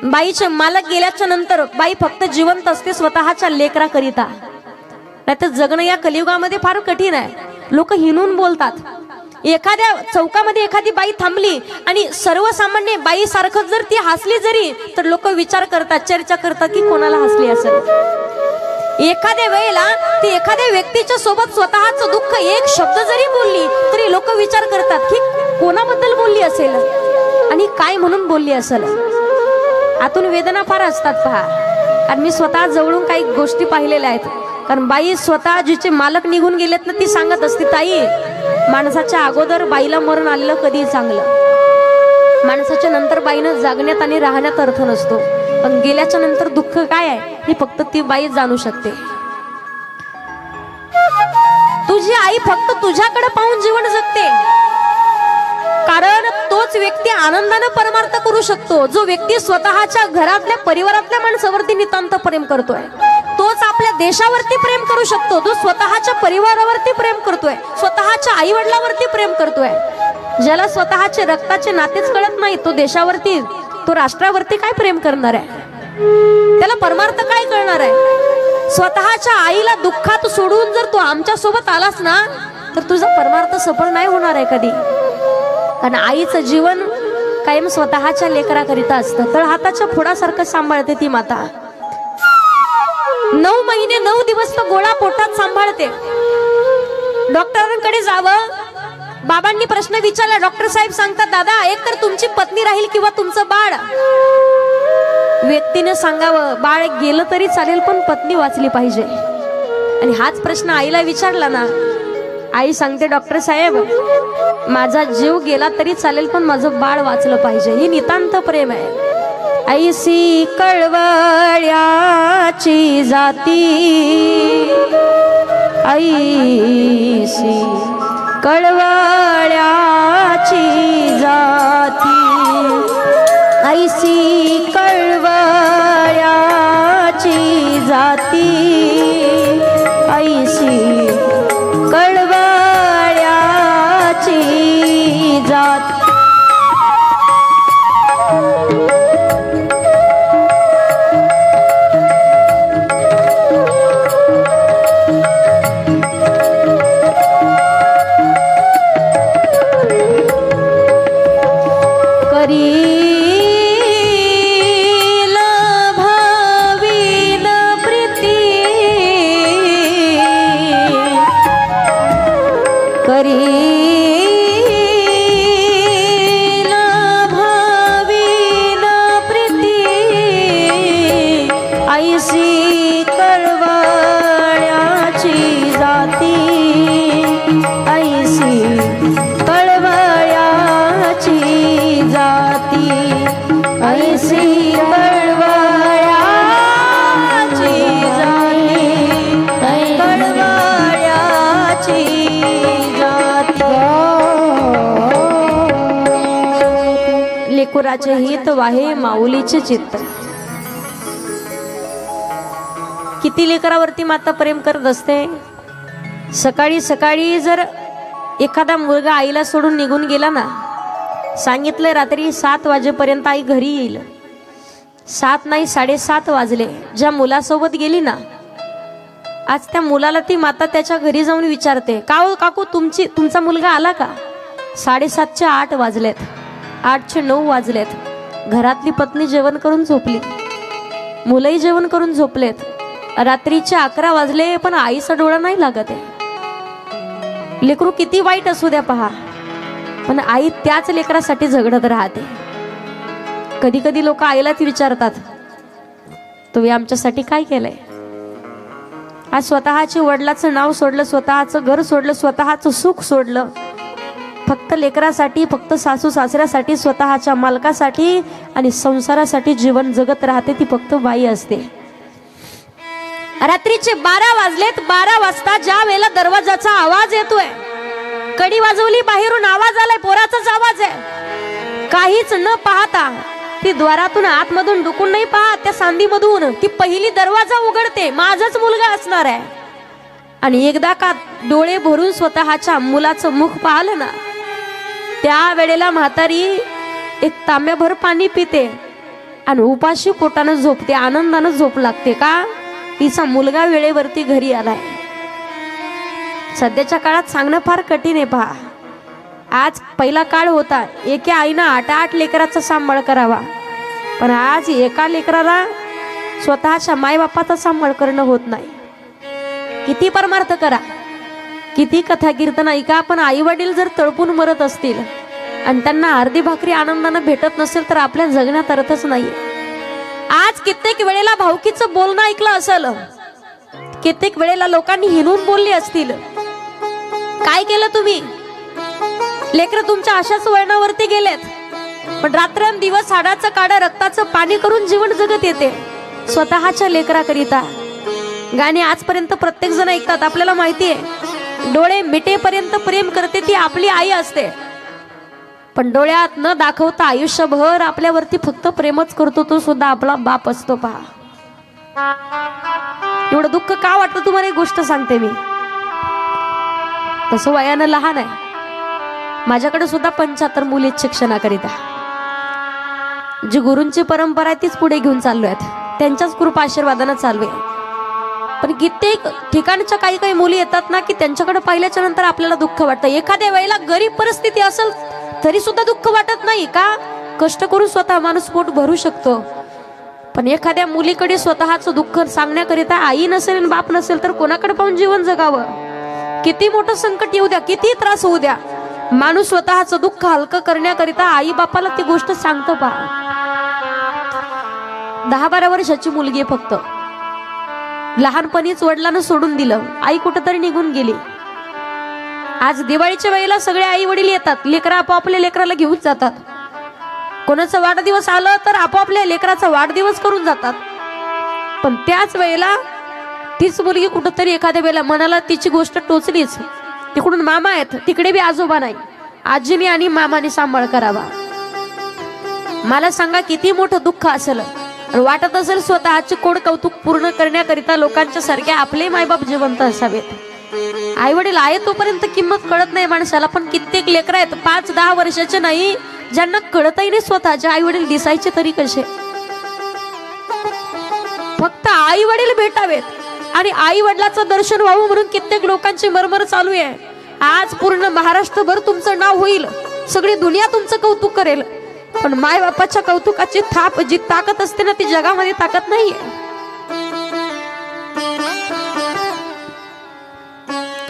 बाईचे मालक गेल्याच्या नंतर बाई फक्त जिवंत असते स्वतःच्या लेकराकरिता. नाहीतर जगणं या कलियुगामध्ये फार कठीण आहे. लोक हिणून बोलतात. एखाद्या चौकामध्ये एखादी बाई थांबली आणि सर्वसामान्य बाई सारखं जर ती हसली जरी तर लोक विचार करतात, चर्चा करतात की कोणाला हसली असेल. एखाद्या वेळेला ती एखाद्या व्यक्तीच्या सोबत स्वतःचं दुःख एक शब्द जरी बोलली तरी लोक विचार करतात की कोणाबद्दल बोलली असेल आणि काय म्हणून बोलली असेल. आतून वेदना फार असतात पहा. कारण मी स्वतः जवळून काही गोष्टी पाहिलेल्या आहेत. कारण बाई स्वतः जिचे मालक निघून गेलेत ना ती सांगत असते, ताई माणसाच्या अगोदर बाईला मरण आलेलं कधी चांगलं. माणसाच्या नंतर बाईनं जागण्यात आणि राहण्यात अर्थ नसतो, पण गेल्याच्या नंतर दुःख काय आहे हे फक्त ती बाई जाणू शकते. तुझी आई फक्त तुझ्याकडे पाहून जीवन जगते. कारण तोच व्यक्ती आनंदाने परमार्थ करू शकतो जो व्यक्ती स्वतःच्या घरातल्या परिवारातल्या माणसावरती नितांत प्रेम करतोय. तोच आपल्या देशावरती प्रेम करू शकतो जो स्वतःच्या परिवारावरती प्रेम करतोय, स्वतःच्या आई वडिलांवरती प्रेम करतोय. ज्याला स्वतःचे रक्ताचे नातेच कळत नाही तो देशावरती, तो राष्ट्रावरती काय प्रेम करणार आहे? त्याला परमार्थ काय कळणार आहे? स्वतःच्या आईला दुःखात सोडून जर तू आमच्या सोबत आलास ना तर तुझा परमार्थ सफळ नाही होणार आहे कधी. कारण आईचं जीवन कायम स्वतःच्या लेकराकरिता असतं. तर हाताच्या फोडासारखं सांभाळते ती माता. 9 महिने 9 दिवस तो गोळा पोटात सांभाळते. डॉक्टरांकडे जावं, बाबांनी प्रश्न विचारला. डॉक्टर साहेब सांगतात, दादा एक तर तुमची पत्नी राहील किंवा तुमचं बाळ. व्यक्तीने सांगावं, बाळ गेलं तरी चालेल पण पत्नी वाचली पाहिजे. आणि हाच प्रश्न आईला विचारला ना, आई सांगते, डॉक्टर साहेब माझा जीव गेला तरी चालेल पण माझं बाळ वाचलं पाहिजे. ही नितांत प्रेम आहे. ऐसी कळवळ्याची जाती, ऐसी कळवळ्याची जाती, ऐसी कळवळ्याची जाती, ऐसी कळवळ्याची जाती. ऐसी कळवळ्याची जाती, ऐसी कळवळ्याची जाती, ऐसी कळवळ्याची जाती, कळवळ्याची जाती. लेकुराचे हित वाहे माऊलीचे चित्त. किती लेकरावरती माता प्रेम करत असते. सकाळी सकाळी जर एखादा मुलगा आईला सोडून निघून गेला ना, सांगितलंय रात्री 7 वाजेपर्यंत आई घरी येईल. 7 नाही 7:30 वाजले. ज्या मुलासोबत गेली ना, आज त्या मुलाला ती माता त्याच्या घरी जाऊन विचारते, का हो काकू तुमचा मुलगा आला का? 7:30चे 8 वाजलेत, 8चे 9 वाजलेत. घरातली पत्नी जेवण करून झोपली, मुलंही जेवण करून झोपलेत. रात्रीचे 11 वाजले पण आईचा डोळा नाही लागत आहे. लेकरू किती वाईट असू द्या पहा, पण आई त्याच लेकरासाठी झगडत राहते. कधी कधी लोक आईलाच विचारतात, तुम्ही आमच्यासाठी काय केलंय? आज स्वतःचे वडिलाचं नाव सोडलं, स्वतःचं घर सोडलं, स्वतःचं सुख सोडलं, फक्त लेकरासाठी, फक्त सासू सासऱ्यासाठी, स्वतःच्या मालकासाठी आणि संसारासाठी जीवन जगत राहते ती फक्त बाई असते. रात्रीचे 12 वाजलेत. 12 वाजता ज्या वेळेला दरवाजाचा आवाज येतोय, कडी वाजवली, बाहेरून आवाज आलाय, पोराचाच आवाज आहे. काहीच न पाहता ती द्वारातून आतमधून डुकून नाही पाहत, त्या सांदीमधून ती पहिली दरवाजा उघडते. माझाच मुलगा असणार आहे. आणि एकदा का डोळे भरून स्वतःच्या मुलाचं मुख पाहिलं ना, त्या वेळेला म्हातारी एक तांब्याभर पाणी पिते आणि उपाशी पोटानं झोपते, आनंदानं झोप लागते का? तिचा मुलगा वेळेवरती घरी आलाय. सध्याच्या काळात सांगणं फार कठीण आहे पहा. आज पहिला काळ होता एका आईनं 8 लेकराचा सांभाळ करावा, पण आज एका लेकराला स्वतःच्या मायबापाचा सांभाळ करणं होत नाही. किती परमार्थ करा, किती कथा कीर्तन ऐका, पण आई वडील जर तळपून मरत असतील आणि त्यांना अर्धी भाकरी आनंदानं भेटत नसेल तर आपल्या जगण्यात अर्थच नाही. आज कित्येक वेळेला भावकीचं बोलणं ऐकलं असेल, कित्येक वेळेला लोकांनी हिणून बोलले असतील. काय केलं तुम्ही? लेकरं तुमच्या अशाच वळणावरती गेलेत, पण रात्रंदिवस हाडाचं काढा रक्ताचं पाणी करून जीवन जगत येते स्वतःच्या लेकराकरिता. गाणे आजपर्यंत प्रत्येक जण ऐकतात, आपल्याला माहिती आहे. डोळे मिटेपर्यंत प्रेम करते ती आपली आई असते, पण डोळ्यात न दाखवता आयुष्यभर आपल्यावरती फक्त प्रेमच करतो तो सुद्धा आपला बाप असतो. पहा, एवढं दुःख का वाटतं तुम्हाला? एक गोष्ट सांगते मी. तसं वयानं लहान आहे, माझ्याकडे सुद्धा 75 मुली शिक्षणाकरिता. जी गुरूंची परंपरा आहे तीच पुढे घेऊन चाललो आहेत, त्यांच्याच कृपा आशीर्वादानं चालू आहे. पण कित्येक ठिकाणच्या काही काही मुली येतात ना की त्यांच्याकडे पाहिल्याच्या नंतर आपल्याला दुःख वाटतं. एखाद्या वेळेला गरीब परिस्थिती असेल तरी सुद्धा दुःख वाटत नाही का? कष्ट करून स्वतः माणूस पोट भरू शकतो, पण एखाद्या मुलीकडे स्वतःचं दुःख सांगण्याकरिता आई नसेल आणि बाप नसेल तर कोणाकडे पाहून जीवन जगावं? किती मोठं संकट येऊ द्या, किती त्रास होऊ द्या, माणूस स्वतःचं दुःख हलकं करण्याकरिता आई बापाला ती गोष्ट सांगतो. पहा, 10-12 वर्षाची मुलगी आहे फक्त, लहानपणीच वडिलांना सोडून दिलं, आई कुठेतरी निघून गेली. आज दिवाळीच्या वेळेला सगळे आई वडील येतात, लेकरं आपापल्या लेकराला घेऊन जातात. कोणाचा वाढदिवस आला तर आपापल्या लेकराचा वाढदिवस करून जातात. पण त्याच वेळेला तीच मुलगी कुठेतरी एखाद्या वेळेला मनाला तिची गोष्ट टोचलीच, तिकडून मामा आहेत, तिकडे बी आजोबा नाही, आजीने आणि मामाने सांभाळ करावा. मला सांगा किती मोठं दुःख असेल. वाटत असेल स्वतःचे कोड कौतुक पूर्ण करण्याकरिता लोकांच्या सारखे आपले मायबाप जिवंत असावेत. आई वडील आहे तोपर्यंत किंमत कळत नाही माणसाला, पण कित्येक लेकरं आहेत 5-10 वर्षाचे नाही ज्यांना कळतही नाही स्वतःचे आई वडील दिसायचे तरी कसे. फक्त आई वडील भेटावेत आणि आई वडिलाचं दर्शन व्हावं म्हणून कित्येक लोकांची मरमर चालू आहे. आज पूर्ण महाराष्ट्रभर तुमचं नाव होईल, सगळी दुनिया तुमचं कौतुक करेल, पण माय बापाच्या कौतुकाची थाप जी ताकद असते ना ती जगामध्ये ताकद नाहीये.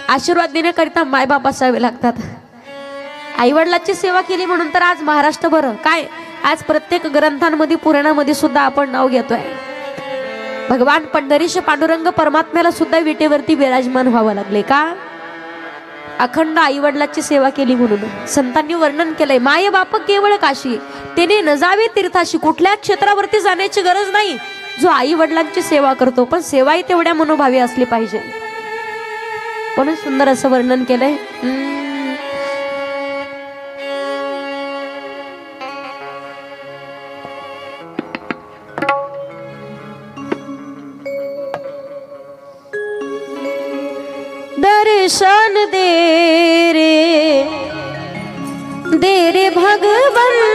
आशीर्वाद देण्याकरिता मायबाप असावे लागतात. आई वडिलांची सेवा केली म्हणून तर आज महाराष्ट्रभर काय, आज प्रत्येक ग्रंथांमध्ये पुराणामध्ये सुद्धा आपण नाव घेतोय. भगवान पंढरीश पांडुरंग परमात्म्याला सुद्धा विटेवरती विराजमान व्हावं लागले का? अखंड आई वडिलांची सेवा केली म्हणून. संतांनी वर्णन केलंय, माय बाप केवळ काशी तेने न जावे तीर्थाशी. कुठल्या क्षेत्रावरती जाण्याची गरज नाही जो आई वडिलांची सेवा करतो, पण सेवाही तेवढ्या मनोभावी असली पाहिजे. म्हणून सुंदर असं वर्णन केलंय. दर्शन दे रे भगवन